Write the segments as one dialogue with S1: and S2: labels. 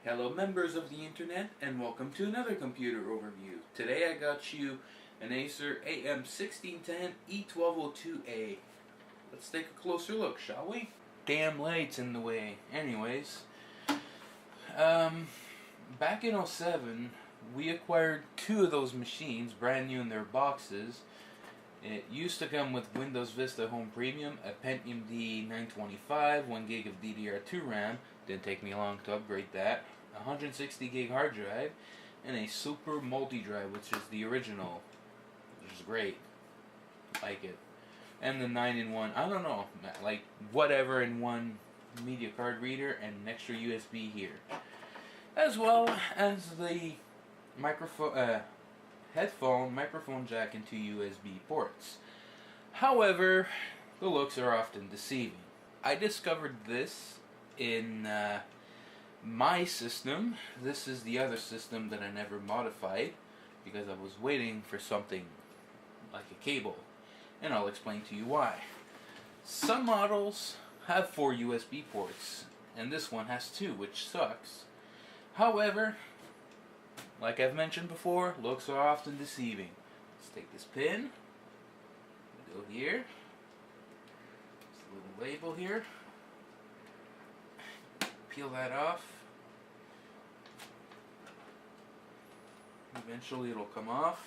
S1: Hello members of the internet and welcome to another computer overview. Today I got you an Acer AM1610 E1202A. Let's take a closer look, shall we? Damn light's in the way. Anyways, back in '07 we acquired two of those machines brand new in their boxes. It used to come with Windows Vista Home Premium, a Pentium D 925, 1GB of DDR2 RAM, didn't take me long to upgrade that, a 160GB hard drive, and a Super Multi-Drive, which is the original, which is great, like it. And the 9-in-1, I don't know, like whatever in one media card reader and an extra USB here. As well as the microphone, headphone, microphone jack, and two USB ports. However, the looks are often deceiving. I discovered this in my system. This is the other system that I never modified because I was waiting for something like a cable, and I'll explain to you why. Some models have 4 USB ports, and this one has 2, which sucks. However, like I've mentioned before, looks are often deceiving. Let's take this pin, go here, this little label here, peel that off. Eventually it'll come off.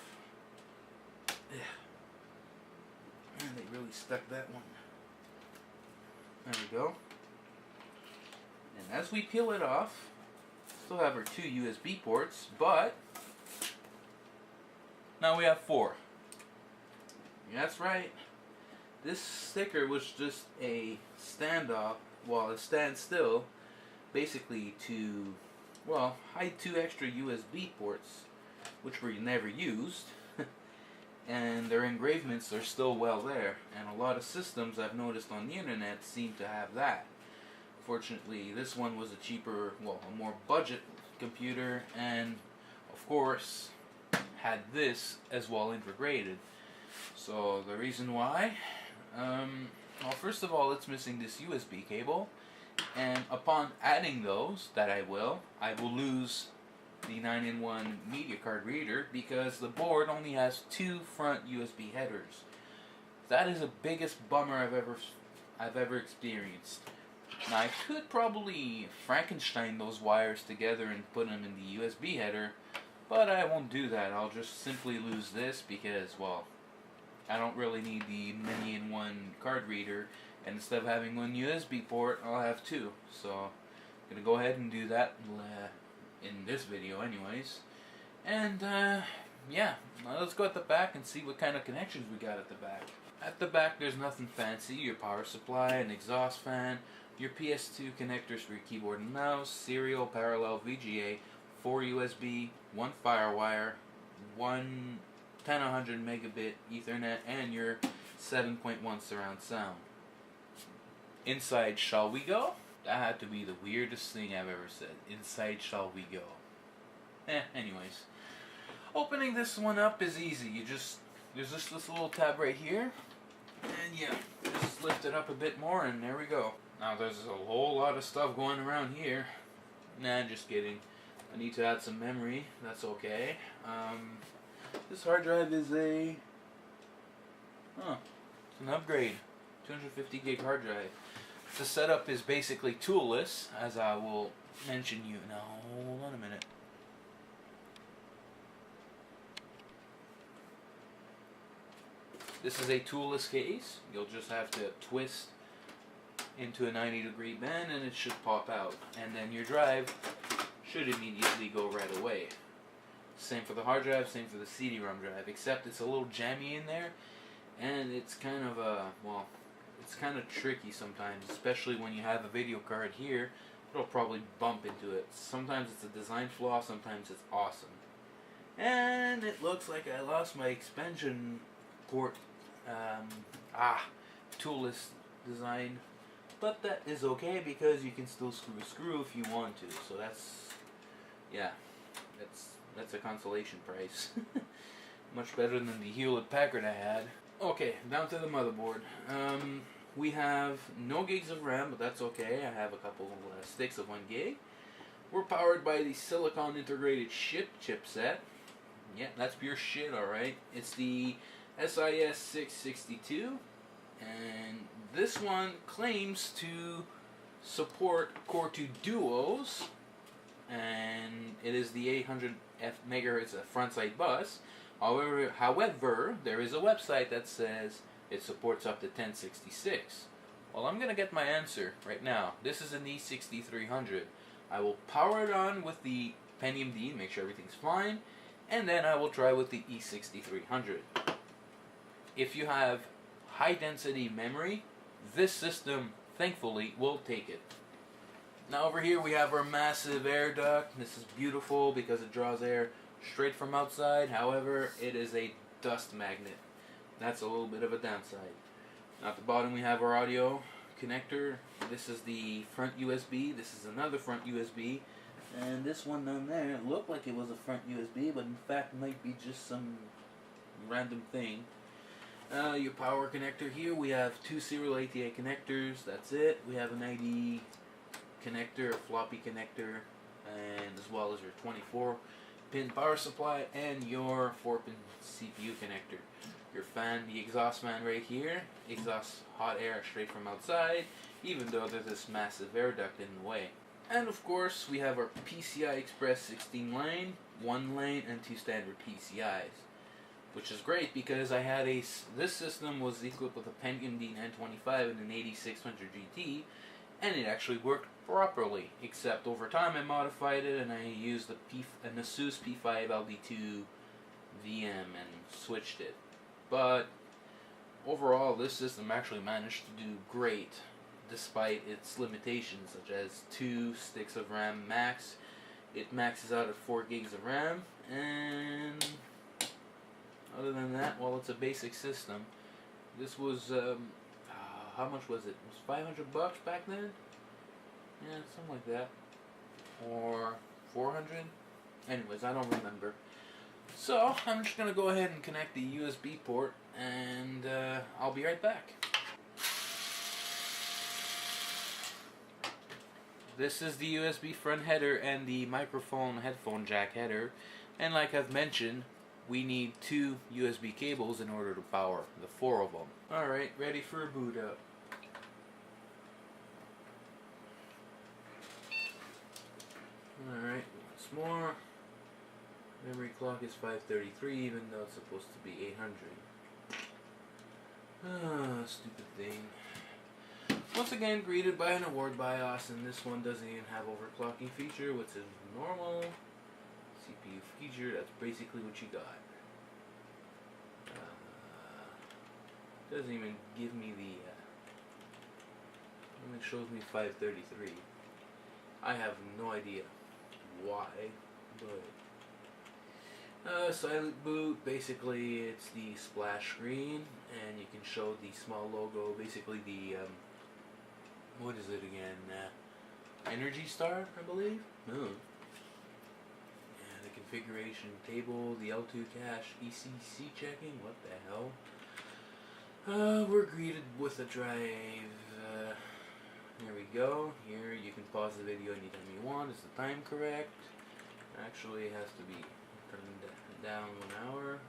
S1: And they really stuck that one. There we go. And as we peel it off, still have our 2 USB ports, but now we have 4. That's right. This sticker was just a standoff, well, a standstill, basically to, well, hide 2 extra USB ports, which were never used, and their engravements are still well there, and a lot of systems I've noticed on the internet seem to have that. Fortunately, this one was a cheaper, well, a more budget computer, and of course had this as well integrated. So the reason why, well, first of all, it's missing this USB cable, and upon adding those, that I will lose the 9-in-1 media card reader because the board only has 2 front USB headers. That is the biggest bummer I've ever experienced. Now I could probably Frankenstein those wires together and put them in the USB header, but I won't do that. I'll just simply lose this because, well, I don't really need the many-in-one card reader, and instead of having 1 USB port, I'll have 2. So I'm going to go ahead and do that in this video anyways. And yeah, now let's go at the back and see what kind of connections we got at the back. At the back there's nothing fancy. Your power supply, an exhaust fan, your PS2 connectors for your keyboard and mouse, serial, parallel, VGA, 4 USB, 1 FireWire, 1 10100 megabit Ethernet, and your 7.1 surround sound. Inside shall we go? That had to be the weirdest thing I've ever said. Inside shall we go? Anyways. Opening this one up is easy. There's just this little tab right here. And yeah, just lift it up a bit more and there we go. Now there's a whole lot of stuff going around here. Nah, just kidding. I need to add some memory. That's okay. This hard drive is it's an upgrade. 250GB hard drive. The setup is basically toolless, as I will mention you. Now, hold on a minute. This is a toolless case. You'll just have to twist into a 90-degree bend and it should pop out. And then your drive should immediately go right away. Same for the hard drive, same for the CD-ROM drive, except it's a little jammy in there, and it's kind of well, it's kind of tricky sometimes, especially when you have a video card here. It'll probably bump into it. Sometimes it's a design flaw, sometimes it's awesome. And it looks like I lost my expansion port, toolless design, but that is okay because you can still screw a screw if you want to. So that's, yeah, that's a consolation price. Much better than the Hewlett-Packard I had. Okay, down to the motherboard. We have no gigs of RAM, but that's okay. I have a couple sticks of 1 gig. We're powered by the silicon integrated chipset. Yeah, that's pure shit, alright. It's the SIS 662, and this one claims to support Core 2 Duos, and it is the 800 megahertz front side bus. However, there is a website that says it supports up to 1066. Well, I'm gonna get my answer right now. This is an E6300. I will power it on with the Pentium D, make sure everything's fine, and then I will try with the E6300. If you have high density memory, this system, thankfully, will take it. Now over here we have our massive air duct. This is beautiful because it draws air straight from outside. However, it is a dust magnet. That's a little bit of a downside. At the bottom we have our audio connector. This is the front USB. This is another front USB. And this one down there looked like it was a front USB, but in fact might be just some random thing. Your power connector here, we have two serial ATA connectors. That's it. We have an ID connector, a floppy connector, and as well as your 24-pin power supply and your 4-pin CPU connector. Your fan, the exhaust fan right here, exhausts hot air straight from outside, even though there's this massive air duct in the way. And of course, we have our PCI Express 16 lane, 1 lane, and 2 standard PCIs, which is great because I had this system was equipped with a Pentium D925 and an 8600 GT, and it actually worked properly, except over time I modified it and I used an Asus P5 LD2 VM and switched it. But overall, this system actually managed to do great despite its limitations, such as 2 sticks of RAM max. It maxes out at 4 gigs of RAM, and other than that, well, it's a basic system. This was, how much was it? It was 500 bucks back then? Yeah, something like that. Or 400? Anyways, I don't remember. So, I'm just going to go ahead and connect the USB port, and I'll be right back. This is the USB front header and the microphone headphone jack header, and like I've mentioned, we need 2 USB cables in order to power the 4 of them. Alright, ready for a boot up. Alright, once more. Memory clock is 533 even though it's supposed to be 800. Stupid thing. Once again, greeted by an award BIOS, and this one doesn't even have overclocking feature, which is normal. CPU feature, that's basically what you got. Doesn't even give me the, only shows me 533. I have no idea why, but silent boot, basically it's the splash screen, and you can show the small logo, basically the, what is it again, Energy Star, I believe? No. The configuration table, the L2 cache, ECC checking, what the hell? We're greeted with a drive. There we go. Here you can pause the video anytime you want. Is the time correct? Actually, it has to be turned down 1 hour.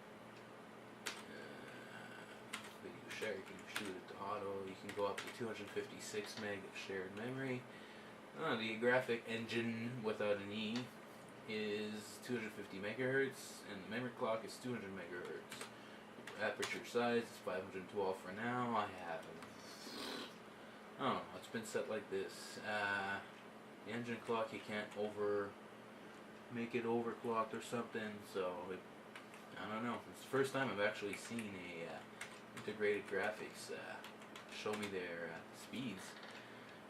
S1: Video share, you can shoot it to auto. You can go up to 256 meg of shared memory. The graphic engine without an E is 250 megahertz, and the memory clock is 200 megahertz. Aperture size is 512 for now. I have, it's been set like this. The engine clock, you can't make it overclocked or something, so I don't know. It's the first time I've actually seen a integrated graphics show me their speeds.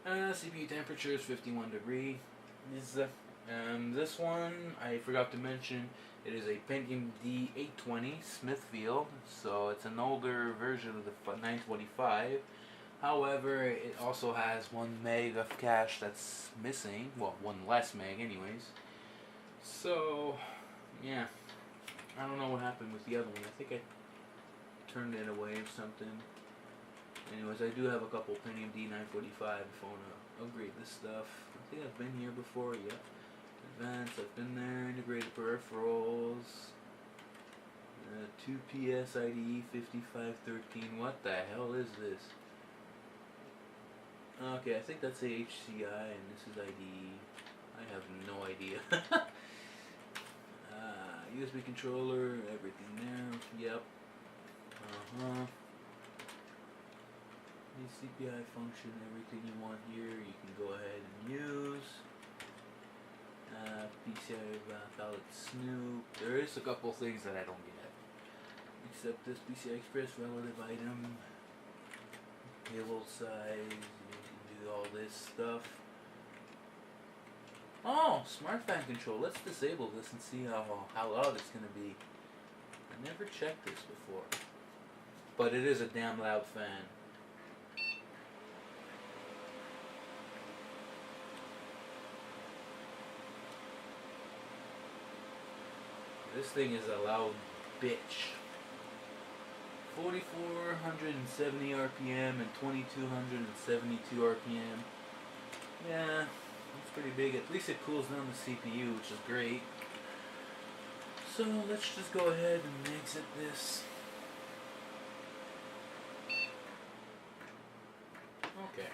S1: CPU temperature is 51 degree. This one, I forgot to mention, it is a Pentium D820 Smithfield, so it's an older version of the 925. However, it also has 1 meg of cache that's missing. Well, 1 less meg anyways. So, yeah. I don't know what happened with the other one. I think I turned it away or something. Anyways, I do have a couple Pentium D945 if I want to upgrade this stuff. I think I've been here before, yeah. Advanced, I've been there. Integrated peripherals. 2PS IDE 5513. What the hell is this? Okay, I think that's a HCI and this is IDE. I have no idea. USB controller, everything there. Yep. The CPI function, everything you want here, you can go ahead and use. PCI valid snoop. There is a couple things that I don't get. Except this PCI Express relative item. Payload size, you can do all this stuff. Oh, smart fan control. Let's disable this and see how loud it's going to be. I never checked this before. But it is a damn loud fan. This thing is a loud bitch. 4,470 RPM and 2,272 RPM. Yeah, that's pretty big. At least it cools down the CPU, which is great. So let's just go ahead and exit this. Okay.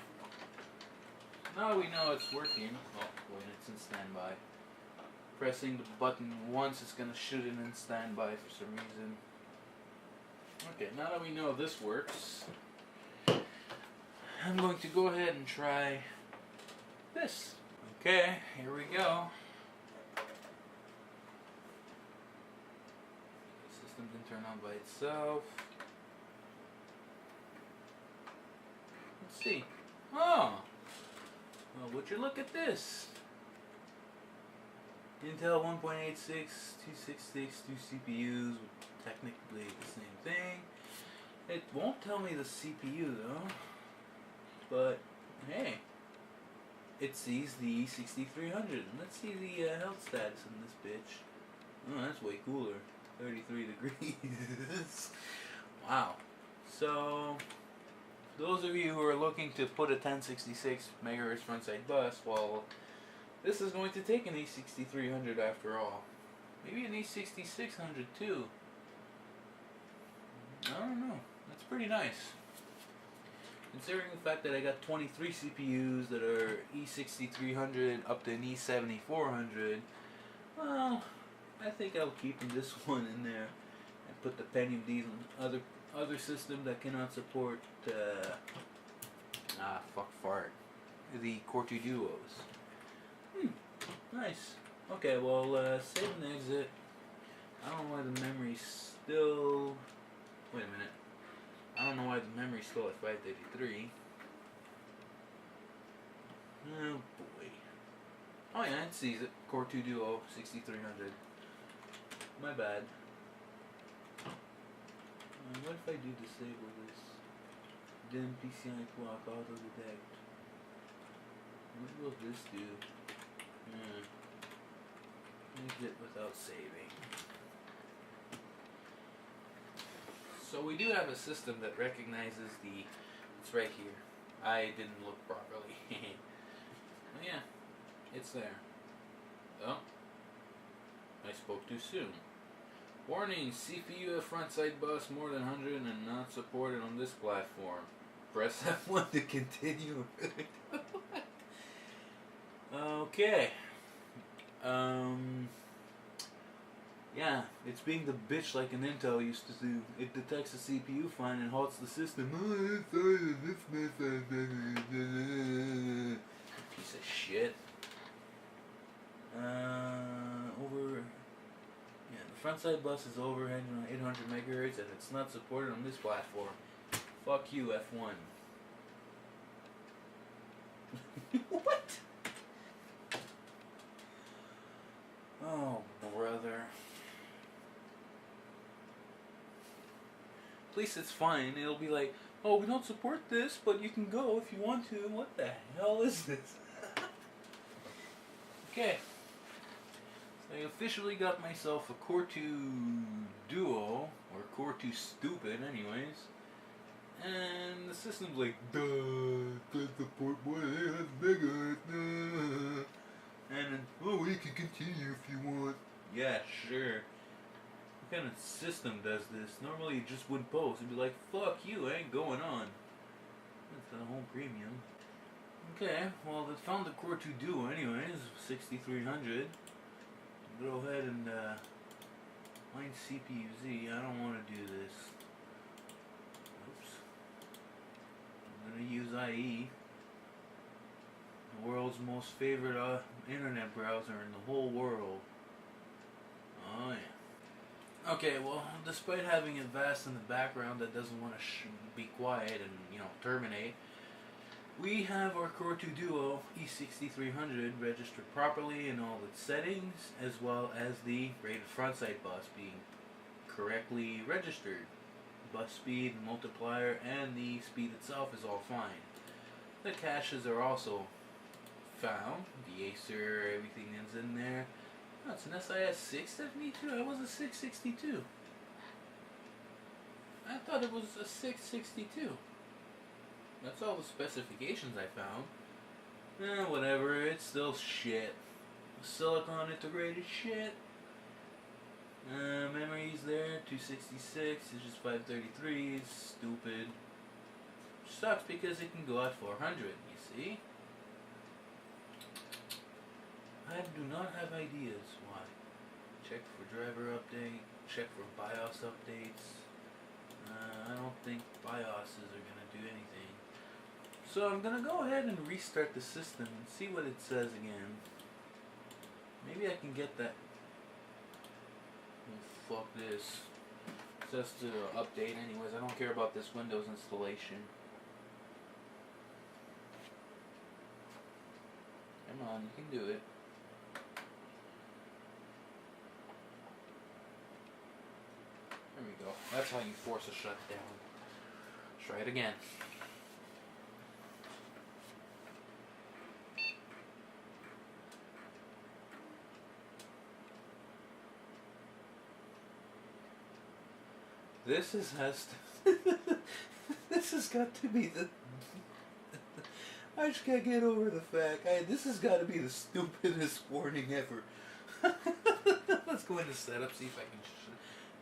S1: Now we know it's working. Oh, wait, it's in standby. Pressing the button once, it's going to shoot it in standby for some reason. Okay, now that we know this works, I'm going to go ahead and try this. Okay, here we go. The system can turn on by itself. Let's see. Oh! Well, would you look at this? Intel 1.86, 266, 2 CPUs, technically the same thing. It won't tell me the CPU though, but hey, it sees the E6300. Let's see the health status in this bitch. Oh, that's way cooler. 33 degrees. Wow. So, for those of you who are looking to put a 1066 MHz frontside bus, well, this is going to take an E6300 after all. Maybe an E6600 too. I don't know. That's pretty nice. Considering the fact that I got 23 CPUs that are E6300 up to an E7400, well, I think I'll keep this one in there and put the Pentium Ds on other system that cannot support the Core 2 Duos. Nice. Okay, well, save and exit. I don't know why the memory's still... Wait a minute. I don't know why the memory's still at 533. Oh boy. Oh yeah, it sees it. Core 2 Duo 6300. My bad. What if I do disable this? Dim PCI clock auto detect. What will this do? Exit without saving. So we do have a system that recognizes the... It's right here. I didn't look properly. Oh yeah, it's there. Oh, I spoke too soon. Warning, CPU frontside bus more than 100 and not supported on this platform. Press F1 to continue. Okay. Yeah, it's being the bitch like an Intel used to do. It detects the CPU fine and halts the system. Piece of shit. The front side bus is overhead on 800 megahertz and it's not supported on this platform. Fuck you, F1. What? Oh, brother. At least it's fine. It'll be like, oh, we don't support this, but you can go if you want to. What the hell is this? Okay. So I officially got myself a Core 2 Duo, or Core 2 Stupid anyways. And the system's like, duh, can't support more than 800 megahertz. And then, oh, we can continue if you want. Yeah, sure. What kind of system does this? Normally it just would post. It'd be like, fuck you, I ain't going on. That's the home premium. Okay, well, they found the Core 2 Duo anyways, 6300. Go ahead and find CPU-Z. I don't want to do this. Oops. I'm going to use IE. The world's most favorite internet browser in the whole world. Oh yeah. Okay, well, despite having it vast in the background that doesn't want to be quiet and, terminate, we have our Core 2 Duo E6300 registered properly in all its settings, as well as the rated frontside bus being correctly registered. Bus speed, multiplier, and the speed itself is all fine. The caches are also found. The Acer, everything is in there. Oh, it's an SIS 672. It was a 662. I thought it was a 662. That's all the specifications I found. Whatever. It's still shit. Silicon integrated shit. Memory's there. 266. It's just 533. It's stupid. Sucks because it can go at 400. You see? I do not have ideas why. Check for driver update, check for BIOS updates. I don't think BIOSes are going to do anything. So I'm going to go ahead and restart the system and see what it says again. Maybe I can get that. Oh, fuck this. It says to update anyways. I don't care about this Windows installation. Come on, you can do it. There we go. That's how you force a shutdown. Let's try it again. This has got to be the. I just can't get over the fact. This has got to be the stupidest warning ever. Let's go into setup, see if I can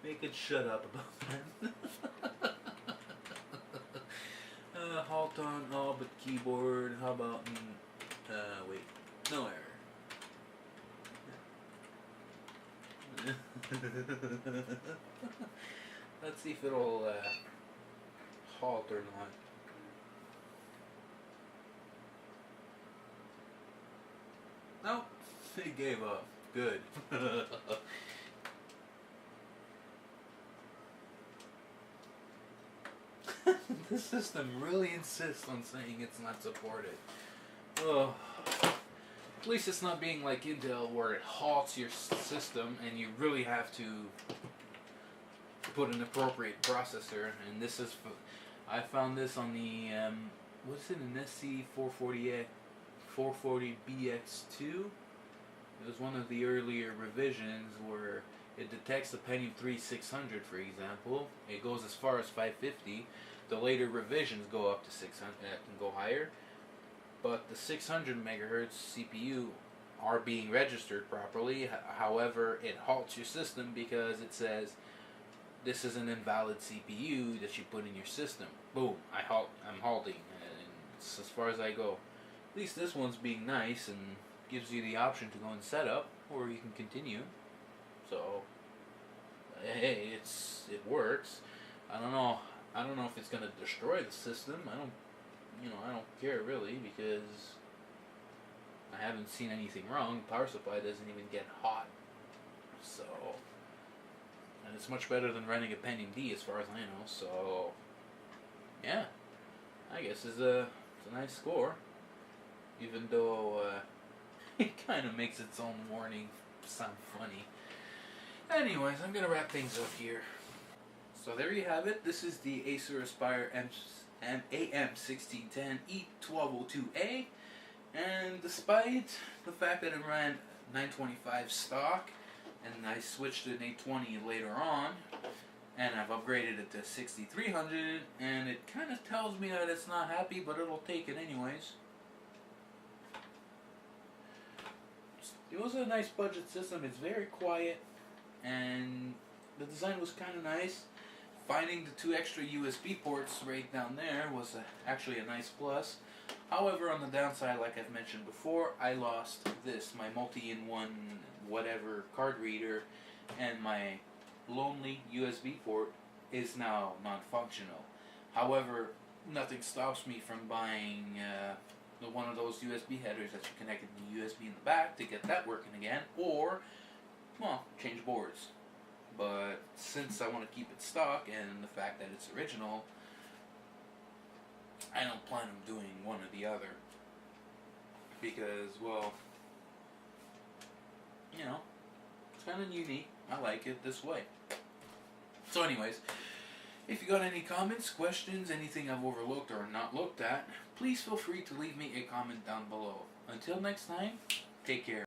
S1: make it shut up about that. Halt on all but keyboard. How about wait, no error. Let's see if it'll halt or not. Nope, it gave up. Good. The system really insists on saying it's not supported. Oh. At least it's not being like Intel where it halts your system and you really have to put an appropriate processor. And this is, I found this on the, what's it, an SC440BX2? It was one of the earlier revisions where it detects the Pentium 3 600, for example. It goes as far as 550. The later revisions go up to 600, can go higher. But the 600 megahertz CPU are being registered properly. However, it halts your system because it says this is an invalid CPU that you put in your system. Boom, I'm halting, and it's as far as I go. At least this one's being nice and gives you the option to go in setup, or you can continue. So, hey, it works. I don't know if it's gonna destroy the system. I don't care really, because I haven't seen anything wrong. Power supply doesn't even get hot. So, and it's much better than running a Pentium D as far as I know. So, yeah, I guess it's a nice score. Even though it kind of makes its own warning sound funny. Anyways, I'm going to wrap things up here. So there you have it. This is the Acer Aspire AM1610 E1202A. And despite the fact that it ran 925 stock, and I switched to an 820 later on, and I've upgraded it to 6300, and it kind of tells me that it's not happy, but it'll take it anyways. it was a nice budget system. It's very quiet, and the design was kind of nice. Finding the 2 extra USB ports right down there was actually a nice plus. However, on the downside, like I've mentioned before, I lost this, my multi-in-one whatever card reader, and my lonely USB port is now non-functional. However, nothing stops me from buying one of those USB headers that you connect the USB in the back to get that working again, or, well, change boards. But since I want to keep it stock and the fact that it's original, I don't plan on doing one or the other. Because, well, you know, it's kind of unique. I like it this way. So anyways, if you got any comments, questions, anything I've overlooked or not looked at, please feel free to leave me a comment down below. Until next time, take care.